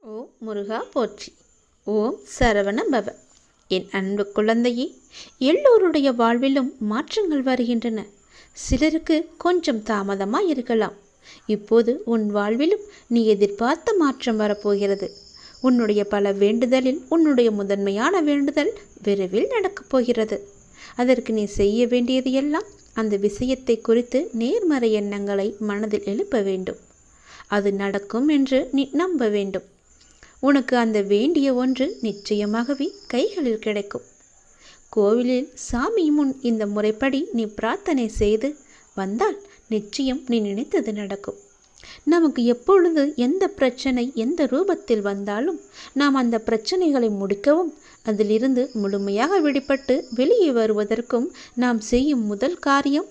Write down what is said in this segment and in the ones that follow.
ஓம் முருகா போற்றி. ஓம் சரவண பவ. என் அன்பு குழந்தையே, எல்லோருடைய வாழ்விலும் மாற்றங்கள் வருகின்றன. சிலருக்கு கொஞ்சம் தாமதமாக இருக்கலாம். இப்போது உன் வாழ்விலும் நீ எதிர்பார்த்த மாற்றம் வரப்போகிறது. உன்னுடைய பல வேண்டுதலில் உன்னுடைய முதன்மையான வேண்டுதல் விரைவில் நடக்கப் போகிறது. அதற்கு நீ செய்ய வேண்டியது எல்லாம் அந்த விஷயத்தை குறித்து நேர்மறை எண்ணங்களை மனதில் எழுப்ப வேண்டும். அது நடக்கும் என்று நீ நம்ப வேண்டும். உனக்கு அந்த வேண்டிய ஒன்று நிச்சயமாகவே கைகளில் கிடைக்கும். கோவிலில் சாமி முன் இந்த முறைப்படி நீ பிரார்த்தனை செய்து வந்தால் நிச்சயம் நீ நினைத்தது நடக்கும். நமக்கு எப்பொழுது எந்த பிரச்சனை எந்த ரூபத்தில் வந்தாலும் நாம் அந்த பிரச்சனைகளை முடிக்கவும் அதிலிருந்து முழுமையாக விடுபட்டு வெளியே வருவதற்கும் நாம் செய்யும் முதல் காரியம்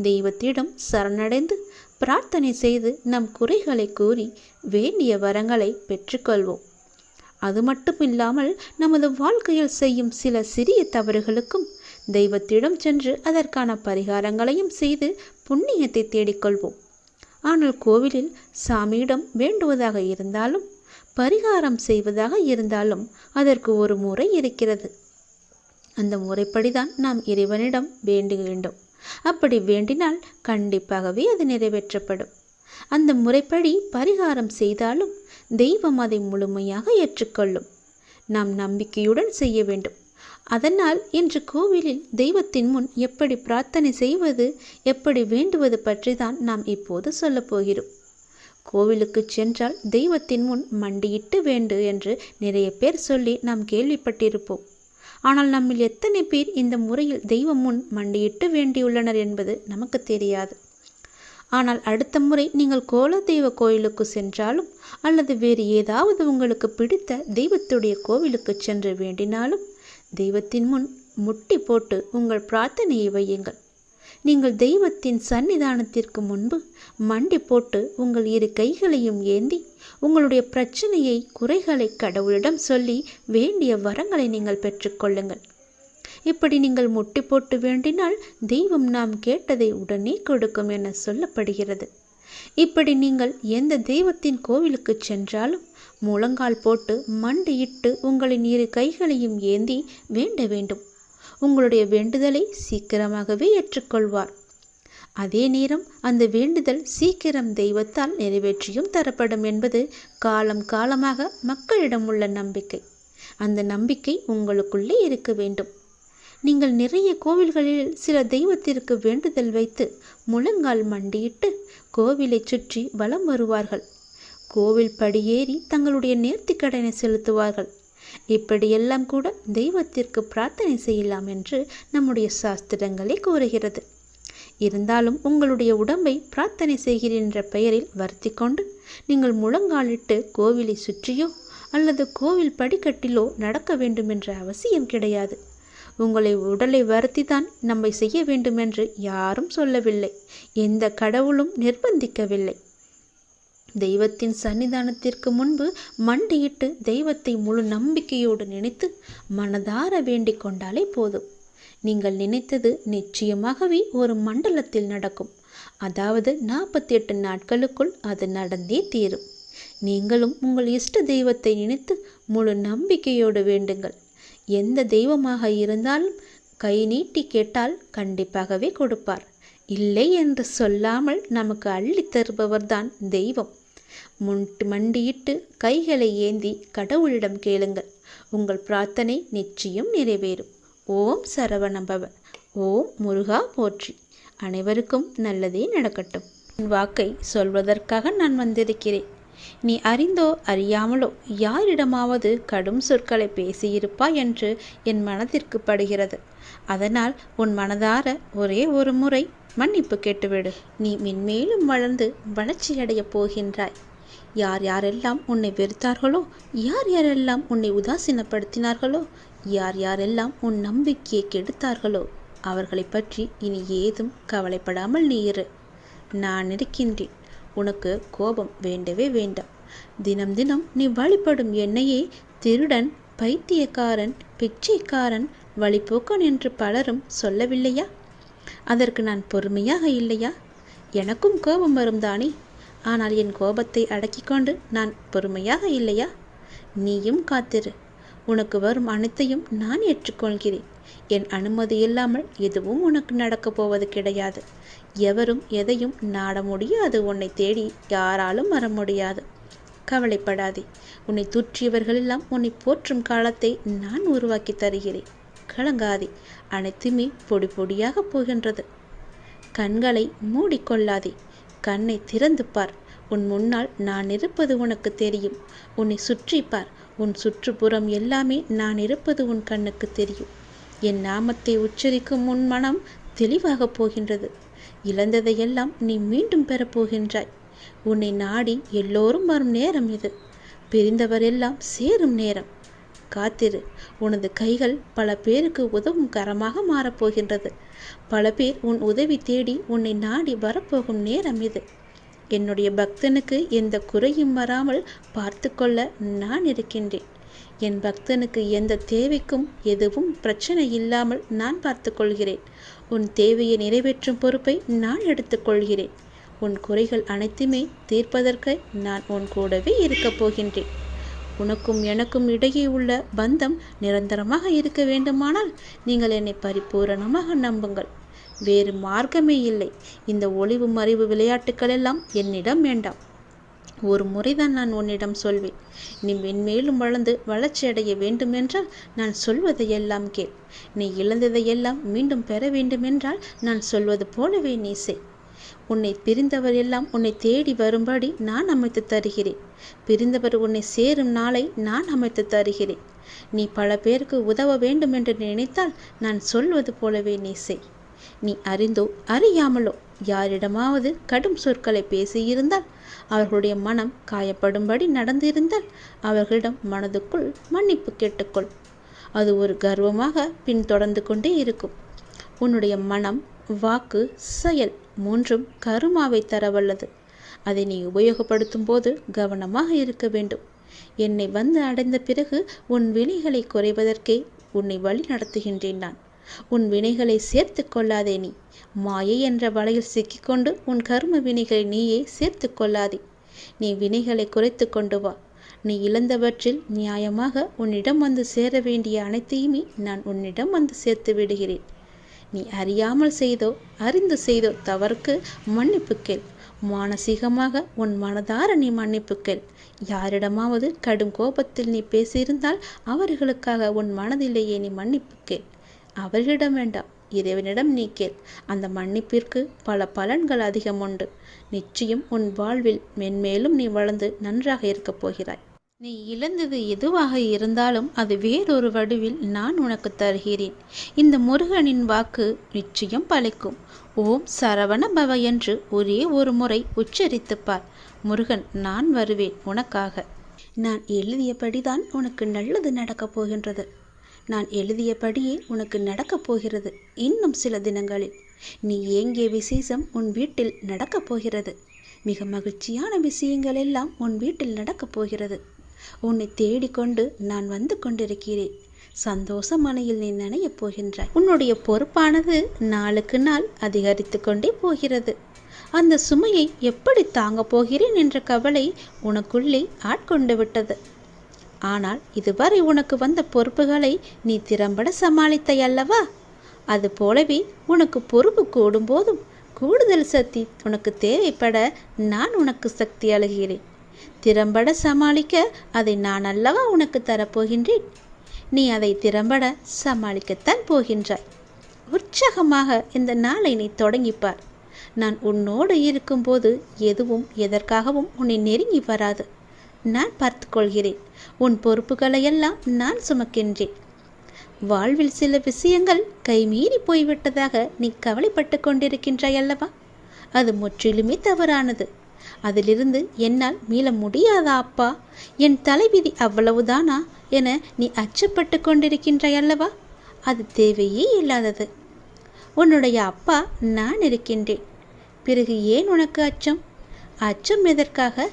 தெய்வத்திடம் சரணடைந்து பிரார்த்தனை செய்து நம் குறைகளை கூறி வேண்டிய வரங்களை பெற்றுக்கொள்வோம். அது மட்டும் இல்லாமல் நமது வாழ்க்கையில் செய்யும் சில சிறிய தவறுகளுக்கும் தெய்வத்திடம் சென்று அதற்கான பரிகாரங்களையும் செய்து புண்ணியத்தை தேடிக்கொள்வோம். ஆனால் கோவிலில் சாமியிடம் வேண்டுவதாக இருந்தாலும் பரிகாரம் செய்வதாக இருந்தாலும் அதற்கு ஒரு முறை இருக்கிறது. அந்த முறைப்படிதான் நாம் இறைவனிடம் வேண்ட வேண்டும். அப்படி வேண்டினால் கண்டிப்பாகவே அது நிறைவேற்றப்படும். அந்த முறைப்படி பரிகாரம் செய்தாலும் தெய்வம் அதை முழுமையாக ஏற்றுக்கொள்ளும். நாம் நம்பிக்கையுடன் செய்ய வேண்டும். அதனால் இன்று கோவிலில் தெய்வத்தின் முன் எப்படி பிரார்த்தனை செய்வது, எப்படி வேண்டுவது பற்றி தான் நாம் இப்போது சொல்லப் போகிறோம். கோவிலுக்கு சென்றால் தெய்வத்தின் முன் மண்டியிட்டு வேண்டு என்று நிறைய பேர் சொல்லி நாம் கேள்விப்பட்டிருப்போம். ஆனால் நம்மில் எத்தனை பேர் இந்த முறையில் தெய்வம் முன் மண்டியிட்டு வேண்டியுள்ளனர் என்பது நமக்கு தெரியாது. ஆனால் அடுத்த முறை நீங்கள் கோலதெய்வ கோயிலுக்கு சென்றாலும் அல்லது வேறு ஏதாவது உங்களுக்கு பிடித்த தெய்வத்துடைய கோவிலுக்கு சென்று வேண்டினாலும் தெய்வத்தின் முன் முட்டி போட்டு உங்கள் பிரார்த்தனையை வையுங்கள். நீங்கள் தெய்வத்தின் சன்னிதானத்திற்கு முன்பு மண்டி போட்டு உங்கள் இரு கைகளையும் ஏந்தி உங்களுடைய பிரச்சனையை குறைகளை கடவுளிடம் சொல்லி வேண்டிய வரங்களை நீங்கள் பெற்றுக்கொள்ளுங்கள். இப்படி நீங்கள் முட்டி போட்டு வேண்டினால் தெய்வம் நாம் கேட்டதை உடனே கொடுக்கும் என சொல்லப்படுகிறது. இப்படி நீங்கள் எந்த தெய்வத்தின் கோவிலுக்கு சென்றாலும் முழங்கால் போட்டு மண்டியிட்டு உங்களின் இரு கைகளையும் ஏந்தி வேண்ட வேண்டும். உங்களுடைய வேண்டுதலை சீக்கிரமாகவே ஏற்றுக்கொள்வார். அதே நேரம் அந்த வேண்டுதல் சீக்கிரம் தெய்வத்தால் நிறைவேற்றியும் தரப்படும் என்பது காலம் காலமாக மக்களிடம் உள்ள நம்பிக்கை. அந்த நம்பிக்கை உங்களுக்குள்ளே இருக்க வேண்டும். நீங்கள் நிறைய கோவில்களில் சில தெய்வத்திற்கு வேண்டுதல் வைத்து முழங்கால் மண்டியிட்டு கோவிலை சுற்றி வலம் வருவார்கள். கோவில் படியேறி தங்களுடைய நேர்த்திக்கடனை செலுத்துவார்கள். இப்படியெல்லாம் கூட தெய்வத்திற்கு பிரார்த்தனை செய்யலாம் என்று நம்முடைய சாஸ்திரங்களே கூறுகிறது. இருந்தாலும் உங்களுடைய உடம்பை பிரார்த்தனை செய்கிறேன் என்ற பெயரில் வருத்தி கொண்டு நீங்கள் முழங்காலிட்டு கோவிலை சுற்றியோ அல்லது கோவில் படிக்கட்டிலோ நடக்க வேண்டும் என்ற அவசியம் கிடையாது. உங்களை உடலை வருத்தி தான் நம்மை செய்ய வேண்டும் என்று யாரும் சொல்லவில்லை. எந்த கடவுளும் நிர்பந்திக்கவில்லை. தெய்வத்தின் சன்னிதானத்திற்கு முன்பு மண்டியிட்டு தெய்வத்தை முழு நம்பிக்கையோடு நினைத்து மனதார வேண்டிக் கொண்டாலே போதும். நீங்கள் நினைத்தது நிச்சயமாகவே ஒரு மண்டலத்தில் நடக்கும். அதாவது 48 நாட்களுக்குள் அது நடந்தே தீரும். நீங்களும் உங்கள் இஷ்ட தெய்வத்தை நினைத்து முழு நம்பிக்கையோடு வேண்டுங்கள். எந்த தெய்வமாக இருந்தாலும் கை நீட்டி கேட்டால் கண்டிப்பாகவே கொடுப்பார். இல்லை என்று சொல்லாமல் நமக்கு அள்ளி தருபவர்தான் தெய்வம். மண்டியிட்டு கைகளை ஏந்தி கடவுளிடம் கேளுங்கள். உங்கள் பிரார்த்தனை நிச்சயம் நிறைவேறும். ஓம் சரவணபவ. ஓம் முருகா போற்றி. அனைவருக்கும் நல்லதே நடக்கட்டும். என் வாக்கை சொல்வதற்காக நான் வந்திருக்கிறேன். நீ அறிந்தோ அறியாமலோ யாரிடமாவது கடும் சொற்களை பேசியிருப்பாய் என்று என் மனதிற்கு படுகிறது. அதனால் உன் மனதார ஒரே ஒரு முறை மன்னிப்பு கேட்டுவிடு. நீ மென்மேலும் வளர்ந்து வளர்ச்சியடையப் போகின்றாய். யார் யாரெல்லாம் உன்னை வெறுத்தார்களோ, யார் யாரெல்லாம் உன்னை உதாசீனப்படுத்தினார்களோ, யார் யாரெல்லாம் உன் நம்பிக்கையை கெடுத்தார்களோ அவர்களை பற்றி இனி ஏதும் கவலைப்படாமல் நீ இரு. நான் இருக்கின்றேன். உனக்கு கோபம் வேண்டவே வேண்டாம். தினம் தினம் நீ வழிபடும் என்னையே திருடன், பைத்தியக்காரன், பிச்சைக்காரன், வழிபோக்கன் என்று பலரும் சொல்லவில்லையா? அதற்கு நான் பொறுமையாக இல்லையா? எனக்கும் கோபம் வரும் தானே. ஆனால் என் கோபத்தை அடக்கிக் கொண்டு நான் பொறுமையாக இல்லையா? நீயும் காத்திரு. உனக்கு வரும் அனைத்தையும் நான் ஏற்றுக்கொள்கிறேன். என் அனுமதி இல்லாமல் எதுவும் உனக்கு நடக்கப் போவது கிடையாது. எவரும் எதையும் நாட முடியாது. உன்னை தேடி யாராலும் வர முடியாது. கவலைப்படாதே. உன்னை தூற்றியவர்களெல்லாம் உன்னை போற்றும் காலத்தை நான் உருவாக்கி தருகிறேன். கலங்காதே. அனைத்துமே பொடி பொடியாக போகின்றது. கண்களை மூடிக்கொள்ளாதே. கண்ணை திறந்து பார். உன் முன்னால் நான் இருப்பது உனக்கு தெரியும். உன்னை சுற்றி பார். உன் சுற்றுப்புறம் எல்லாமே நான் இருப்பது உன் கண்ணுக்கு தெரியும். என் நாமத்தை உச்சரிக்கும் உன் மனம் தெளிவாக போகின்றது. இழந்ததையெல்லாம் நீ மீண்டும் பெறப்போகின்றாய். உன்னை நாடி எல்லோரும் வரும் நேரம் இது. பிரிந்தவரெல்லாம் சேரும் நேரம். காத்திரு. உனது கைகள் பல பேருக்கு உதவும் கரமாக மாறப்போகின்றது. பல பேர் உன் உதவி தேடி உன்னை நாடி வரப்போகும் நேரம் இது. என்னுடைய பக்தனுக்கு எந்த குறையும் வராமல் பார்த்து கொள்ள நான் இருக்கின்றேன். என் பக்தனுக்கு எந்த தேவைக்கும் எதுவும் பிரச்சனை இல்லாமல் நான் பார்த்து கொள்கிறேன். உன் தேவையை நிறைவேற்றும் பொறுப்பை நான் எடுத்துக்கொள்கிறேன். உன் குறைகள் அனைத்துமே தீர்ப்பதற்கு நான் உன் கூடவே இருக்கப் போகின்றேன். உனக்கும் எனக்கும் இடையே உள்ள பந்தம் நிரந்தரமாக இருக்க வேண்டுமானால் நீங்கள் என்னை பரிபூரணமாக நம்புங்கள். வேறு மார்க்கமே இல்லை. இந்த ஒளிவு மறைவு விளையாட்டுக்கள் எல்லாம் என்னிடம் வேண்டாம். ஒரு முறைதான் நான் உன்னிடம் சொல்வேன். நீ மென்மேலும் வளர்ந்து வளர்ச்சி அடைய வேண்டுமென்றால் நான் சொல்வதையெல்லாம் கேள். நீ இழந்ததையெல்லாம் மீண்டும் பெற வேண்டுமென்றால் நான் சொல்வது போலவே நீ செய். உன்னை பிரிந்தவர் எல்லாம் உன்னை தேடி வரும்படி நான் அமைத்து தருகிறேன். பிரிந்தவர் உன்னை சேரும் நாளை நான் அமைத்து தருகிறேன். நீ பல பேருக்கு உதவ வேண்டும் என்று நினைத்தால் நான் சொல்வது போலவே நீ செய். நீ அறிந்தோ அறியாமலோ யாரிடமாவது கடும் சொற்களை பேசியிருந்தால், அவர்களுடைய மனம் காயப்படும்படி நடந்திருந்தால் அவர்களிடம் மனதுக்குள் மன்னிப்பு கேட்டுக்கொள். அது ஒரு கர்வமாக பின்தொடர்ந்து கொண்டே இருக்கும். உன்னுடைய மனம், வாக்கு, செயல் மூன்றும் கருமாவை தரவல்லது. அதை நீ உபயோகப்படுத்தும் போது கவனமாக இருக்க வேண்டும். என்னை வந்து அடைந்த பிறகு உன் வினைகளை குறைவதற்கே உன்னை வழி நடத்துகின்றேன் நான். உன் வினைகளை சேர்த்து கொள்ளாதே. நீ மாயை என்ற வலையில் சிக்கிக்கொண்டு உன் கர்ம வினைகளை நீயே சேர்த்து கொள்ளாதே. நீ வினைகளை குறைத்து கொண்டு வா. நீ இழந்தவற்றில் நியாயமாக உன்னிடம் வந்து சேர வேண்டிய அனைத்தையுமே நான் உன்னிடம் வந்து சேர்த்து விடுகிறேன். நீ அறியாமல் செய்தோ அறிந்து செய்தோ தவறுக்கு மன்னிப்பு கேள். மானசீகமாக உன் மனதார நீ மன்னிப்பு கேள். யாரிடமாவது கடும் கோபத்தில் நீ பேசியிருந்தால் அவர்களுக்காக உன் மனதிலேயே நீ மன்னிப்பு கேள். அவர்களிடம் வேண்டாம், இறைவனிடம் நீ கேள். அந்த மன்னிப்பிற்கு பல பலன்கள் அதிகம் உண்டு. நிச்சயம் உன் வாழ்வில் மென்மேலும் நீ வளர்ந்து நன்றாக இருக்கப் போகிறாய். நீ இழந்தது எதுவாக இருந்தாலும் அது வேறொரு வடிவில் நான் உனக்கு தருகிறேன். இந்த முருகனின் வாக்கு நிச்சயம் பலிக்கும். ஓம் சரவண பவ என்று ஒரே ஒரு முறை உச்சரித்துப்பார். முருகன், நான் வருவேன் உனக்காக. நான் எழுதியபடிதான் உனக்கு நல்லது நடக்கப் போகின்றது. நான் எழுதியபடியே உனக்கு நடக்கப் போகிறது. இன்னும் சில தினங்களில் நீ ஏங்கிய விசேஷம் உன் வீட்டில் நடக்கப் போகிறது. மிக மகிழ்ச்சியான விஷயங்கள் எல்லாம் உன் வீட்டில் நடக்கப் போகிறது. உன்னை தேடிக்கொண்டு நான் வந்து கொண்டிருக்கிறேன். சந்தோஷ மனையில் நீ நனையப் போகின்றாய். உன்னுடைய பொறுப்பானது நாளுக்கு நாள் அதிகரித்து கொண்டே போகிறது. அந்த சுமையை எப்படி தாங்கப் போகிறேன் என்ற கவலை உனக்குள்ளே ஆட்கொண்டு விட்டது. ஆனால் இதுவரை உனக்கு வந்த பொறுப்புகளை நீ திறம்பட சமாளித்தாய் அல்லவா? அது போலவே உனக்கு பொறுப்பு கூடும் போதும் கூடுதல் சக்தி உனக்கு தேவைப்பட நான் உனக்கு சக்தி அளிக்கிறேன். திறம்பட சமாளிக்க அதை நான் அல்லவா உனக்கு தரப்போகின்றேன். நீ அதை திறம்பட சமாளிக்கத்தான் போகின்றாய். உற்சாகமாக இந்த நாளை நீ தொடங்கிப்பார். நான் உன்னோடு இருக்கும்போது எதுவும் எதற்காகவும் உன்னை நெருங்கி வராது. நான் பார்த்து கொள்கிறேன். உன் பொறுப்புகளையெல்லாம் நான் சுமக்கின்றேன். வாழ்வில் சில விஷயங்கள் கைமீறி போய்விட்டதாக நீ கவலைப்பட்டு கொண்டிருக்கின்றாய் அல்லவா? அது முற்றிலுமே தவறானது. அதிலிருந்து என்னால் மீள முடியாதா அப்பா? என் தலைவிதி அவ்வளவுதானா என நீ அச்சப்பட்டு கொண்டிருக்கின்றாய் அல்லவா? அது தேவையே இல்லாதது. உன்னுடைய அப்பா நான் இருக்கின்றேன். பிறகு ஏன் உனக்கு அச்சம்? அச்சம் எதற்காக?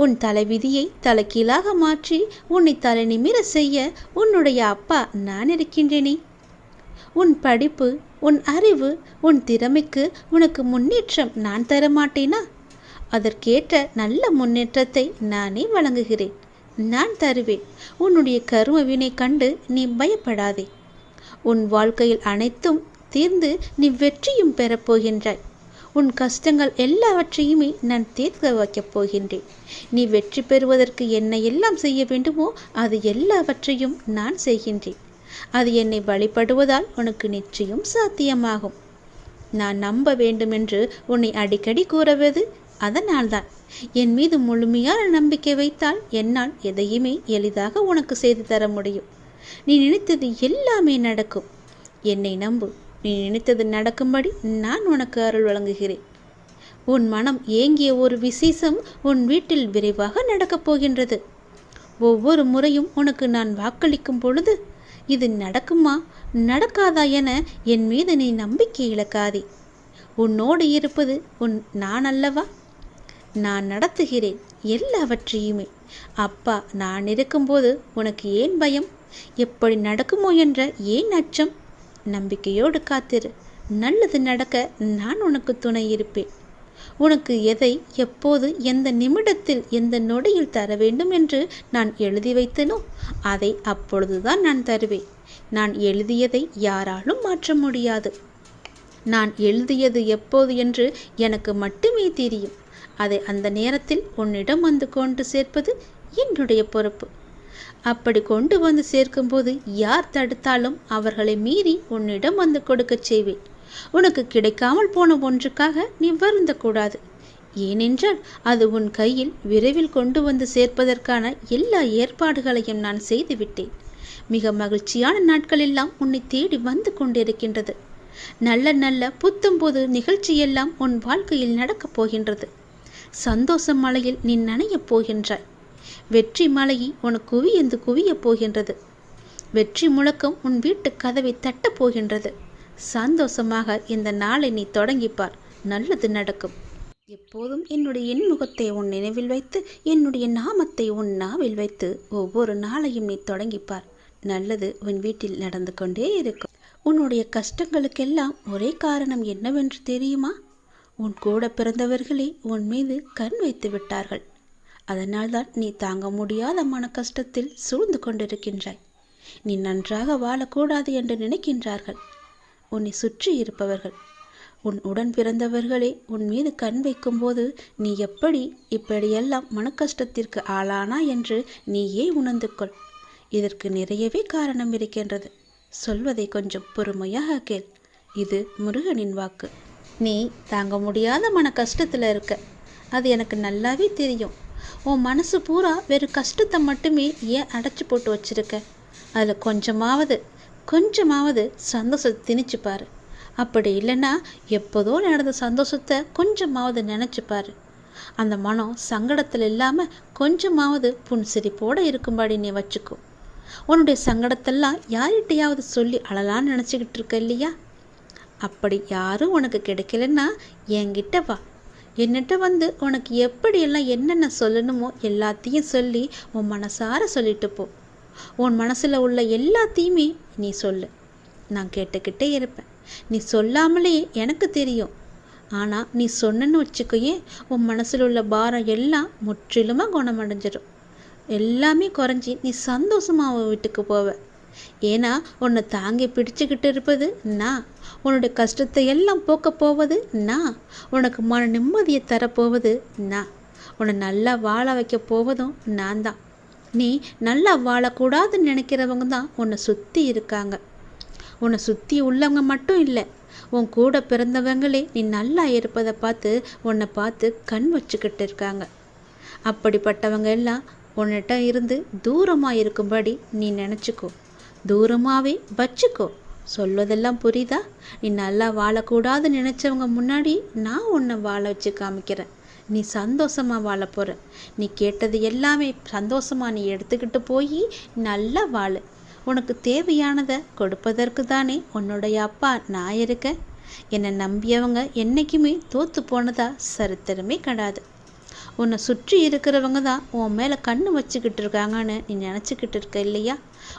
உன் தலைவிதியை தலைகீழாக மாற்றி உன்னை தலை நிமிர செய்ய உன்னுடைய அப்பா நான் இருக்கின்றேனே. உன் படிப்பு, உன் அறிவு, உன் திறமைக்கு உனக்கு முன்னேற்றம் நான் தரமாட்டேனா? அதற்கேற்ற நல்ல முன்னேற்றத்தை நானே வழங்குகிறேன். நான் தருவேன். உன்னுடைய கர்ம வினை கண்டு நீ பயப்படாதே. உன் வாழ்க்கையில் அனைத்தும் தீர்ந்து நீ வெற்றியும் பெறப்போகின்றாய். உன் கஷ்டங்கள் எல்லாவற்றையுமே நான் தீர்க்க வைக்கப் போகின்றேன். நீ வெற்றி பெறுவதற்கு என்ன எல்லாம் செய்ய வேண்டுமோ அது எல்லாவற்றையும் நான் செய்கின்றேன். அது என்னை வழிபடுவதால் உனக்கு நிச்சயம் சாத்தியமாகும். நான் நம்ப வேண்டுமென்று உன்னை அடிக்கடி கூறுவது அதனால்தான். என் மீது முழுமையான நம்பிக்கை வைத்தால் என்னால் எதையுமே எளிதாக உனக்கு செய்து தர முடியும். நீ நினைத்தது எல்லாமே நடக்கும். என்னை நம்பு. நீ நினைத்தது நடக்கும்படி நான் உனக்கு அருள் வழங்குகிறேன். உன் மனம் ஏங்கிய ஒரு விசேஷம் உன் வீட்டில் விரைவாக நடக்கப் போகின்றது. ஒவ்வொரு முறையும் உனக்கு நான் வாக்களிக்கும் பொழுது இது நடக்குமா நடக்காதா என என் மீது நீ நம்பிக்கை இழக்காதே. உன்னோடு இருப்பது நான் அல்லவா? நான் நடத்துகிறேன் எல்லாவற்றையுமே. அப்பா நான் இருக்கும்போது உனக்கு ஏன் பயம்? எப்படி நடக்குமோ என்ற ஏன் அச்சம்? நம்பிக்கையோடு காத்திரு. நல்லது நடக்க நான் உனக்கு துணை இருப்பேன். உனக்கு எதை எப்போது எந்த நிமிடத்தில் எந்த நொடியில் தர வேண்டும் என்று நான் எழுதி வைத்தனோ அதை அப்பொழுதுதான் நான் தருவேன். நான் எழுதியதை யாராலும் மாற்ற முடியாது. நான் எழுதியது எப்போது என்று எனக்கு மட்டுமே தெரியும். அதை அந்த நேரத்தில் உன்னிடம் வந்து கொண்டு சேர்ப்பது என்னுடைய பொறுப்பு. அப்படி கொண்டு வந்து சேர்க்கும்போது யார் தடுத்தாலும் அவர்களை மீறி உன்னிடம் வந்து கொடுக்க செய்வேன். உனக்கு கிடைக்காமல் போன ஒன்றுக்காக நீ வருந்தக்கூடாது. ஏனென்றால் அது உன் கையில் விரைவில் கொண்டு வந்து சேர்ப்பதற்கான எல்லா ஏற்பாடுகளையும் நான் செய்துவிட்டேன். மிக மகிழ்ச்சியான நாட்களெல்லாம் உன்னை தேடி வந்து கொண்டிருக்கின்றது. நல்ல நல்ல புத்தம்போது நிகழ்ச்சியெல்லாம் உன் வாழ்க்கையில் நடக்கப் போகின்றது. சந்தோஷ மலையில் நீ நனையப் போகின்றாய். வெற்றி மலையை உனக்கு குவியந்து குவியப் போகின்றது. வெற்றி முழக்கம் உன் வீட்டு கதவை தட்டப் போகின்றது. சந்தோஷமாக இந்த நாளை நீ தொடங்கிப்பார். நல்லது நடக்கும். எப்போதும் என்னுடைய எண்முகத்தை உன் நினைவில் வைத்து என்னுடைய நாமத்தை உன் நாவில் வைத்து ஒவ்வொரு நாளையும் நீ தொடங்கிப்பார். நல்லது உன் வீட்டில் நடந்து கொண்டே இருக்கும். உன்னுடைய கஷ்டங்களுக்கெல்லாம் ஒரே காரணம் என்னவென்று தெரியுமா? உன் கூட பிறந்தவர்களே உன் மீது கண் வைத்து விட்டார்கள். அதனால்தான் நீ தாங்க முடியாத மன கஷ்டத்தில் சூழ்ந்து கொண்டிருக்கின்றாய். நீ நன்றாக வாழக்கூடாது என்று நினைக்கின்றார்கள் உன்னை சுற்றி இருப்பவர்கள். உன் உடன் பிறந்தவர்களே உன் மீது கண் வைக்கும்போது நீ இப்படியெல்லாம் மன கஷ்டத்திற்கு ஆளானா என்று நீயே உணர்ந்து கொள். இதற்கு நிறையவே காரணம் இருக்கின்றது. சொல்வதை கொஞ்சம் பொறுமையாக கேள். இது முருகனின் வாக்கு. நீ தாங்க முடியாத மன கஷ்டத்தில் இருக்க. அது எனக்கு நல்லாவே தெரியும். உன் மனசு பூரா வெறும் கஷ்டத்தை மட்டுமே ஏன் அடைச்சி போட்டு வச்சிருக்க? அதில் கொஞ்சமாவது சந்தோஷத்தை திணிச்சுப்பாரு. அப்படி இல்லைன்னா எப்போதோ நடந்த சந்தோஷத்தை கொஞ்சமாவது நினச்சிப்பாரு. அந்த மனம் சங்கடத்தில் இல்லாமல் கொஞ்சமாவது புன்சிரிப்போடு இருக்கும்படி நீ வச்சுக்கோ. உன்னுடைய சங்கடத்தெல்லாம் யார்கிட்டையாவது சொல்லி அழலான்னு நினச்சிக்கிட்டு இருக்க இல்லையா? அப்படி யாரும் உனக்கு கிடைக்கலன்னா என்கிட்ட வா. என்னிட்ட வந்து உனக்கு எப்படியெல்லாம் என்னென்ன சொல்லணுமோ எல்லாத்தையும் சொல்லி உன் மனசார சொல்லிட்டு போ. உன் மனசில் உள்ள எல்லாத்தையுமே நீ சொல்லு. நான் கேட்டுக்கிட்டே இருப்பேன். நீ சொல்லாமலே எனக்கு தெரியும். ஆனால் நீ சொன்னன்னு வச்சுக்கோயே, உன் மனசில் உள்ள பாரம் எல்லாம் முற்றிலுமாக குணமடைஞ்சிடும். எல்லாமே குறைஞ்சி நீ சந்தோஷமாக வீட்டுக்கு போவ. ஏன்னா உன்னை தாங்கி பிடிச்சுக்கிட்டு இருப்பது நான். உன்னுடைய கஷ்டத்தை எல்லாம் போக்க போவது நான். உனக்கு மன நிம்மதியை தரப்போவது நான். உன்னை நல்லா வாழ வைக்க போவதும் நான் தான். நீ நல்லா வாழக்கூடாதுன்னு நினைக்கிறவங்க தான் உன்னை சுற்றி இருக்காங்க. உன்னை சுற்றி உள்ளவங்க மட்டும் இல்லை, உன் கூட பிறந்தவங்களே நீ நல்லா இருப்பதை பார்த்து உன்னை பார்த்து கண் வச்சுக்கிட்டு இருக்காங்க. அப்படிப்பட்டவங்க எல்லாம் உன்னிட்ட இருந்து தூரமாக இருக்கும்படி நீ நினச்சிக்கோ. தூரமாகவே வச்சுக்கோ. சொல்வதெல்லாம் புரியுதா? நீ நல்லா வாழக்கூடாதுன்னு நினச்சவங்க முன்னாடி நான் உன்னை வாழ வச்சு காமிக்கிறேன். நீ சந்தோஷமாக வாழ போகிற. நீ கேட்டது எல்லாமே சந்தோஷமாக நீ எடுத்துக்கிட்டு போய் நல்லா வாழு. உனக்கு தேவையானதை கொடுப்பதற்கு தானே உன்னுடைய அப்பா நான் இருக்கேன். என்னை நம்பியவங்க என்றைக்குமே தோற்று போனதா சரித்திரமே கிடையாது. உன்னை சுற்றி இருக்கிறவங்க தான் உன் மேலே கண்ணு வச்சுக்கிட்டு இருக்காங்கன்னு நீ நினச்சிக்கிட்டு இருக்க இல்லையா?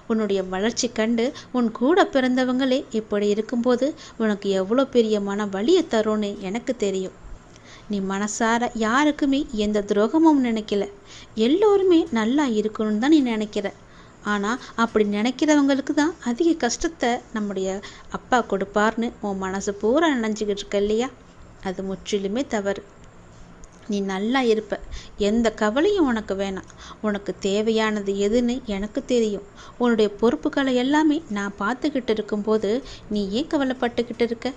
உன்னுடைய வளர்ச்சி கண்டு உன் கூட பிறந்தவங்களே இப்படி இருக்கும்போது உனக்கு எவ்வளோ பெரிய மன வலியை தரும்னு எனக்கு தெரியும். நீ மனசார யாருக்குமே எந்த துரோகமும் நினைக்கல. எல்லோருமே நல்லா இருக்கணும்னு தான் நீ நினைக்கிற. ஆனால் அப்படி நினைக்கிறவங்களுக்கு தான் அதிக கஷ்டத்தை நம்முடைய அப்பா கொடுப்பார்னு உன் மனசு பூரா நினைஞ்சிக்கிட்டு இருக்க இல்லையா? அது முற்றிலுமே தவறு. நீ நல்லா இருப்ப, எந்த கவலையும் உனக்கு வேணாம். உனக்கு தேவையானது எதுன்னு எனக்கு தெரியும். உன்னுடைய பொறுப்புகளை எல்லாமே நான் பார்த்துக்கிட்டு இருக்கும்போது நீ ஏன் கவலைப்பட்டுக்கிட்டு இருக்க?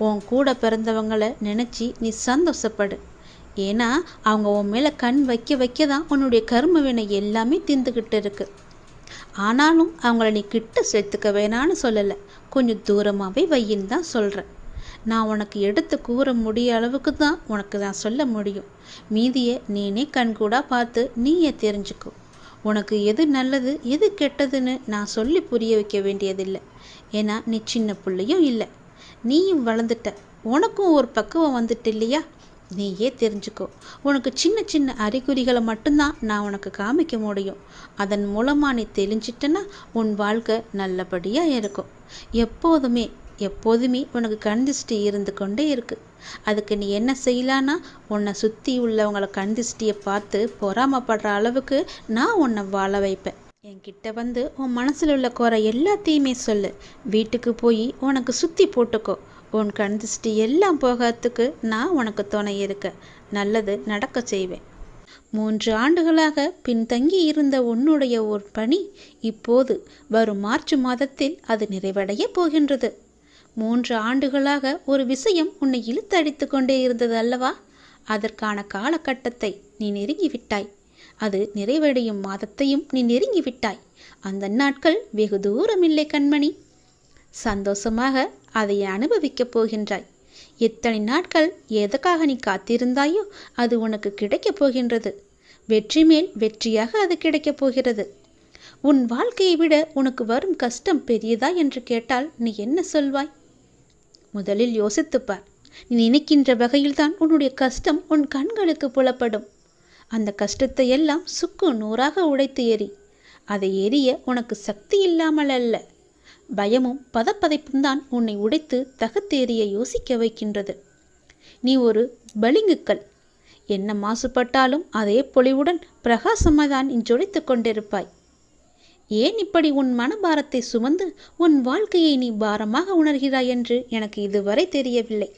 உன் கூட பிறந்தவங்களை நினச்சி நீ சந்தோஷப்படு. ஏன்னா அவங்க உன் மேலே கண் வைக்க வைக்க தான் உன்னுடைய கர்ம வினை எல்லாமே தீர்ந்துக்கிட்டு இருக்கு. ஆனாலும் அவங்கள நீ கிட்ட சேர்த்துக்க வேணான்னு சொல்லலை, கொஞ்சம் தூரமாகவே வையின்னு தான் சொல்கிறேன். நான் உனக்கு எடுத்து கூற முடிய அளவுக்கு தான் உனக்கு நான் சொல்ல முடியும். மீதியை நீனே கண்கூடாக பார்த்து நீயே தெரிஞ்சுக்கோ. உனக்கு எது நல்லது எது கெட்டதுன்னு நான் சொல்லி புரிய வைக்க வேண்டியதில்லை. ஏன்னா நீ சின்ன பிள்ளையும் இல்லை, நீயும் வளர்ந்துட்ட, உனக்கும் ஒரு பக்குவம் வந்துட்டு இல்லையா? நீயே தெரிஞ்சுக்கோ. உனக்கு சின்ன சின்ன அறிகுறிகளை மட்டும்தான் நான் உனக்கு காமிக்க முடியும். அதன் மூலமாக நீ தெளிஞ்சிட்டனா உன் வாழ்க்கை நல்லபடியாக இருக்கும். எப்போதுமே உனக்கு கண் திருஷ்டி இருந்து கொண்டே இருக்கு. அதுக்கு நீ என்ன செய்யலான்னா, உன்னை சுற்றி உள்ளவங்களை கண் திருஷ்டியை பார்த்து பொறாமப்படுற அளவுக்கு நான் உன்னை வாழ வைப்பேன். என்கிட்ட வந்து உன் மனசில் உள்ள குறை எல்லாத்தையுமே சொல்லு. வீட்டுக்கு போய் உனக்கு சுற்றி போட்டுக்கோ. உன் கண் திருஷ்டி எல்லாம் போகிறதுக்கு நான் உனக்கு துணை இருக்க, நல்லது நடக்க செய்வேன். 3 ஆண்டுகளாக பின்தங்கி இருந்த உன்னுடைய ஒரு பணி இப்போது வரும் மார்ச் மாதத்தில் அது நிறைவடைய போகின்றது. 3 ஆண்டுகளாக ஒரு விஷயம் உன்னை இழுத்தடித்து கொண்டே இருந்தது அல்லவா? அதற்கான காலகட்டத்தை நீ நெருங்கிவிட்டாய். அது நிறைவடையும் மாதத்தையும் நீ நெருங்கிவிட்டாய். அந்த நாட்கள் வெகு தூரமில்லை கண்மணி. சந்தோஷமாக அதை அனுபவிக்கப் போகின்றாய். எத்தனை நாட்கள் எதற்காக நீ காத்திருந்தாயோ அது உனக்கு கிடைக்கப் போகின்றது. வெற்றி மேல் வெற்றியாக அது கிடைக்கப் போகிறது. உன் வாழ்க்கையை விட உனக்கு வரும் கஷ்டம் பெரியதா என்று கேட்டால் நீ என்ன சொல்வாய்? முதலில் யோசித்துப்பார். நீ நினைக்கின்ற வகையில்தான் உன்னுடைய கஷ்டம் உன் கண்களுக்கு புலப்படும். அந்த கஷ்டத்தை எல்லாம் சுக்கு நூறாக உடைத்து எறி. அதை எரிய உனக்கு சக்தி இல்லாமல் அல்ல, பயமும் பதப்பதைப்பும் தான் உன்னை உடைத்து தகத்தேறிய யோசிக்க வைக்கின்றது. நீ ஒரு பளிங்குக்கல். என்ன மாசுபட்டாலும் அதே பொலிவுடன் பிரகாசமாக தான் நீ ஜொலித்து கொண்டிருப்பாய். ஏன் இப்படி உன் மனபாரத்தை சுமந்து உன் வாழ்க்கையை நீ பாரமாக உணர்கிறாய் என்று எனக்கு இதுவரை தெரியவில்லை.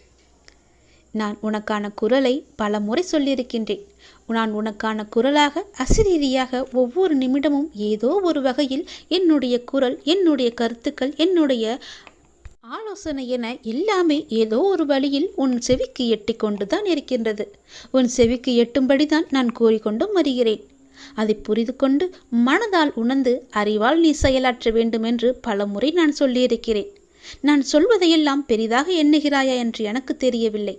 நான் உனக்கான குரலை பல முறை சொல்லியிருக்கின்றேன். நான் உனக்கான குரலாக அசிரீரியாக ஒவ்வொரு நிமிடமும் ஏதோ ஒரு வகையில் என்னுடைய குரல், என்னுடைய கருத்துக்கள், என்னுடைய ஆலோசனை என எல்லாமே ஏதோ ஒரு வழியில் உன் செவிக்கு எட்டி கொண்டு தான் இருக்கின்றது. உன் செவிக்கு எட்டும்படிதான் நான் கூறிக்கொண்டும் வருகிறேன். அதை புரிந்து கொண்டு மனதால் உணர்ந்து அறிவால் நீ செயலாற்ற வேண்டும் என்று பல முறை நான் சொல்லியிருக்கிறேன். நான் சொல்வதையெல்லாம் பெரிதாக எண்ணுகிறாயா என்று எனக்கு தெரியவில்லை.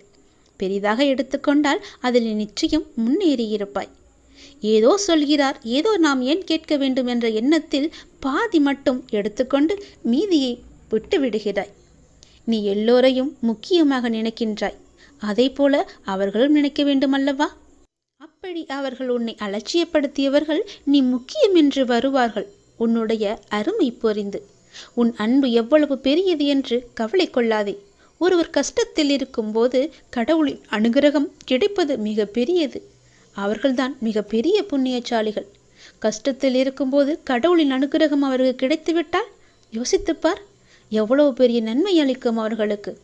பெரிதாக எடுத்துக்கொண்டால் அதில் நிச்சயம் முன்னேறியிருப்பாய். ஏதோ சொல்கிறார், ஏதோ நாம் ஏன் கேட்க வேண்டும் என்ற எண்ணத்தில் பாதி மட்டும் எடுத்துக்கொண்டு மீதியை விட்டு விடுகிறாய். நீ எல்லோரையும் முக்கியமாக நினைக்கின்றாய். அதே போல அவர்களும் நினைக்க வேண்டுமல்லவா? அப்படி அவர்கள் உன்னை அலட்சியப்படுத்தியவர்கள் நீ முக்கியம் என்று வருவார்கள். உன்னுடைய அருமை புரிந்து உன் அன்பு எவ்வளவு பெரியது என்று கவலை கொள்ளாதே. ஒருவர் கஷ்டத்தில் இருக்கும்போது கடவுளின் அனுகிரகம் கிடைப்பது மிக பெரியது. அவர்கள்தான் மிக பெரிய புண்ணியசாலிகள். கஷ்டத்தில் இருக்கும்போது கடவுளின் அனுகிரகம் அவருக்கு கிடைத்துவிட்டால் யோசித்துப்பார், எவ்வளவு பெரிய நன்மை அளிக்கும் அவர்களுக்கு.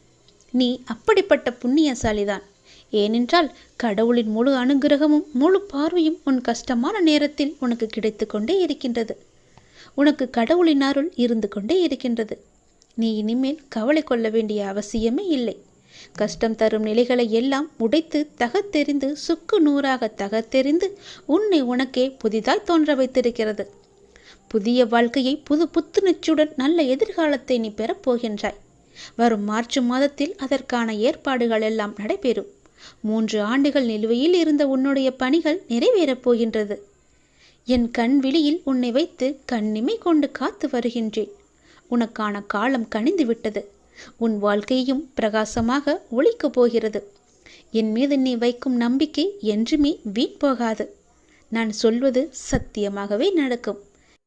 நீ அப்படிப்பட்ட புண்ணியசாலிதான். ஏனென்றால் கடவுளின் முழு அனுகிரகமும் முழு பார்வையும் உன் கஷ்டமான நேரத்தில் உனக்கு கிடைத்து கொண்டே இருக்கின்றது. உனக்கு கடவுளின் அருள் இருந்து கொண்டே இருக்கின்றது. நீ இனிமேல் கவலை கொள்ள வேண்டிய அவசியமே இல்லை. கஷ்டம் தரும் நிலைகளை எல்லாம் உடைத்து தகத்தெறிந்து சுக்கு நூறாக தகத்தெறிந்து உன்னை உனக்கே புதிதாய் தோன்ற வைத்திருக்கிறது. புதிய வாழ்க்கையை புது புத்துணர்ச்சியுடன் நல்ல எதிர்காலத்தை நீ பெறப்போகின்றாய். வரும் மார்ச் மாதத்தில் அதற்கான ஏற்பாடுகள் எல்லாம் நடைபெறும். 3 ஆண்டுகள் நிலுவையில் இருந்த உன்னுடைய பணிகள் நிறைவேறப் போகின்றது. என் கண் விழியில் உன்னை வைத்து கண்ணிமை கொண்டு காத்து வருகின்றேன். உனக்கான காலம் கனிந்து விட்டது. உன் வாழ்க்கையும் பிரகாசமாக ஒளிக்கப் போகிறது. என் மீது நீ வைக்கும் நம்பிக்கை என்றுமே வீண் போகாது. நான் சொல்வது சத்தியமாகவே நடக்கும்.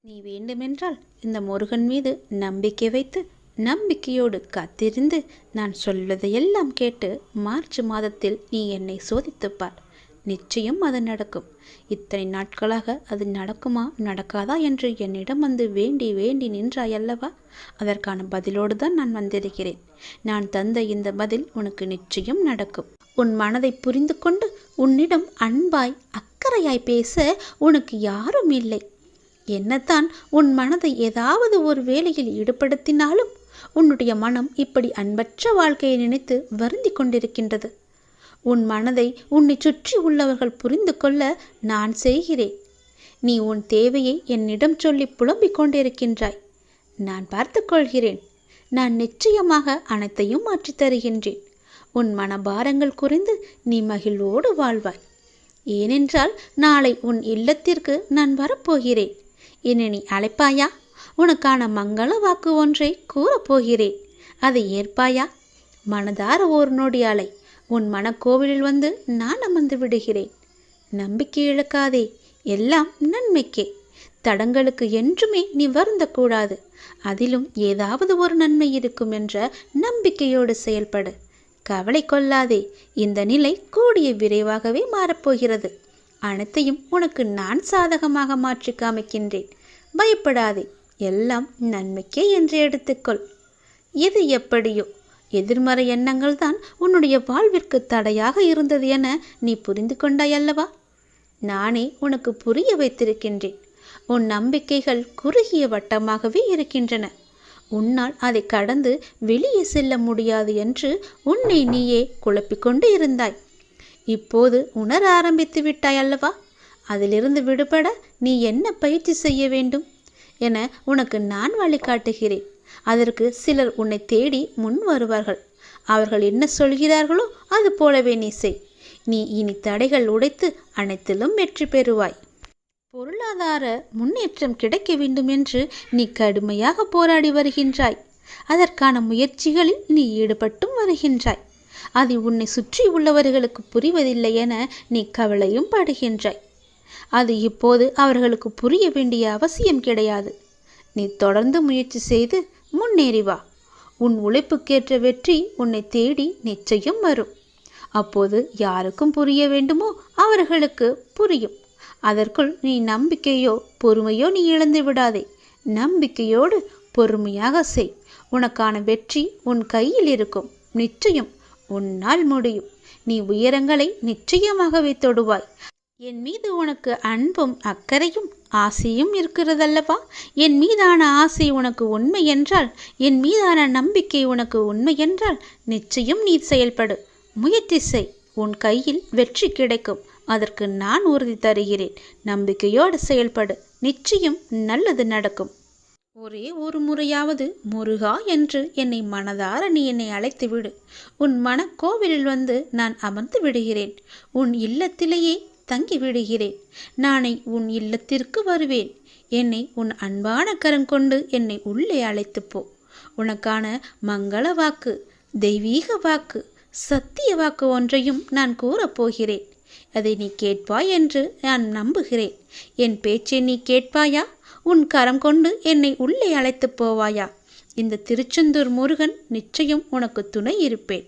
நீ வேண்டுமென்றால் இந்த முருகன் மீது நம்பிக்கை வைத்து நம்பிக்கையோடு காத்திருந்து நான் சொல்வதையெல்லாம் கேட்டு மார்ச் மாதத்தில் நீ என்னை சோதித்துப்பார். நிச்சயம் அது நடக்கும். இத்தனை நாட்களாக அது நடக்குமா நடக்காதா என்று என்னிடம் வந்து வேண்டி வேண்டி நின்றாயல்லவா? அதற்கான பதிலோடு தான் நான் வந்திருக்கிறேன். நான் தந்த இந்த பதில் உனக்கு நிச்சயம் நடக்கும். உன் மனதை புரிந்து கொண்டு உன்னிடம் அன்பாய் அக்கறையாய் பேச உனக்கு யாரும் இல்லை. என்னத்தான் உன் மனதை ஏதாவது ஒரு வேலையில் ஈடுபடுத்தினாலும் உன்னுடைய மனம் இப்படி அன்பற்ற வாழ்க்கையை நினைத்து வருந்தி கொண்டிருக்கின்றது. உன் மனதை உன்னை சுற்றி உள்ளவர்கள் புரிந்து கொள்ள நான் செய்கிறேன். நீ உன் தேவையை என்னிடம் சொல்லி புலம்பிக் கொண்டிருக்கின்றாய். நான் பார்த்து கொள்கிறேன். நான் நிச்சயமாக அனைத்தையும் மாற்றித் தருகின்றேன். உன் மனபாரங்கள் குறைந்து நீ மகிழ்வோடு வாழ்வாய். ஏனென்றால் நாளை உன் இல்லத்திற்கு நான் வரப்போகிறேன். என்னை நீ அழைப்பாயா? உனக்கான மங்கள வாக்கு ஒன்றை கூறப்போகிறேன். அதை ஏற்பாயா? மனதார ஒரு நொடி அலை. உன் மனக்கோவிலில் வந்து நான் அமர்ந்து விடுகிறேன். நம்பிக்கை இழக்காதே. எல்லாம் நன்மைக்கே. தடங்களுக்கு என்றுமே நீ வருந்தக்கூடாது. அதிலும் ஏதாவது ஒரு நன்மை இருக்கும் என்ற நம்பிக்கையோடு செயல்படு. கவலை கொள்ளாதே. இந்த நிலை கூடிய விரைவாகவே மாறப்போகிறது. அனைத்தையும் உனக்கு நான் சாதகமாக மாற்றி காமிக்கின்றேன். பயப்படாதே. எல்லாம் நன்மைக்கே என்று எடுத்துக்கொள். எது எப்படியோ எதிர்மறை எண்ணங்கள் தான் உன்னுடைய வாழ்விற்கு தடையாக இருந்தது என நீ புரிந்து கொண்டாயல்லவா? நானே உனக்கு புரிய வைத்திருக்கின்றேன். உன் நம்பிக்கைகள் குறுகிய வட்டமாகவே இருக்கின்றன. உன்னால் அதை கடந்து வெளியே செல்ல முடியாது என்று உன்னை நீயே குழப்பிக்கொண்டு இருந்தாய். இப்போது உணர ஆரம்பித்து விட்டாய் அல்லவா? அதிலிருந்து விடுபட நீ என்ன பயிற்சி செய்ய வேண்டும் என உனக்கு நான் வழிகாட்டுகிறேன். அதற்கு சிலர் உன்னை தேடி முன் வருவார்கள். அவர்கள் என்ன சொல்கிறார்களோ அது போலவே நீ செய். நீ இனி தடைகள் உடைத்து அனைத்திலும் வெற்றி பெறுவாய். பொருளாதார முன்னேற்றம் கிடைக்க வேண்டும் என்று நீ கடுமையாக போராடி வருகின்றாய். அதற்கான முயற்சிகளில் நீ ஈடுபட்டும் வருகின்றாய். அது உன்னை சுற்றி உள்ளவர்களுக்கு புரிவதில்லை என நீ கவலையும் படுகின்றாய். அது இப்போது அவர்களுக்கு புரிய வேண்டிய அவசியம் கிடையாது. நீ தொடர்ந்து முயற்சி செய்து முன்னேறி வா. உன் உழைப்புக்கேற்ற வெற்றி உன்னை தேடி நிச்சயம் வரும். அப்போது யாருக்கும் புரிய வேண்டுமோ அவர்களுக்கு புரியும். அதற்குள் நீ நம்பிக்கையோ பொறுமையோ நீ இழந்து விடாதே. நம்பிக்கையோடு பொறுமையாக செய். உனக்கான வெற்றி உன் கையில் இருக்கும். நிச்சயம் உன்னால் முடியும். நீ உயரங்களை நிச்சயமாகவே தொடுவாய். என் மீது உனக்கு அன்பும் அக்கறையும் ஆசையும் இருக்கிறதல்லவா? என் மீதான ஆசை உனக்கு உண்மை என்றால், என் மீதான நம்பிக்கை உனக்கு உண்மை என்றால் நிச்சயம் நீ செயல்படு. முயற்சி செய். உன் கையில் வெற்றி கிடைக்கும். அதற்கு நான் உறுதி தருகிறேன். நம்பிக்கையோடு செயல்படு. நிச்சயம் நல்லது நடக்கும். ஒரே ஒரு முறையாவது முருகா என்று என்னை மனதார நீ என்னை அழைத்து விடு. உன் மனக்கோவிலில் வந்து நான் அமர்ந்து விடுகிறேன். உன் இல்லத்திலேயே தங்கி விடுகிறேன். நானே உன் இல்லத்திற்கு வருவேன். என்னை உன் அன்பான கரம் கொண்டு என்னை உள்ளே அழைத்து போ. உனக்கான மங்கள வாக்கு, தெய்வீக வாக்கு, சத்திய வாக்கு ஒன்றையும் நான் கூறப்போகிறேன். அதை நீ கேட்பாய் என்று நான் நம்புகிறேன். என் பேச்சை நீ கேட்பாயா? உன் கரம் கொண்டு என்னை உள்ளே அழைத்து போவாயா? இந்த திருச்செந்தூர் முருகன் நிச்சயம் உனக்கு துணை இருப்பேன்.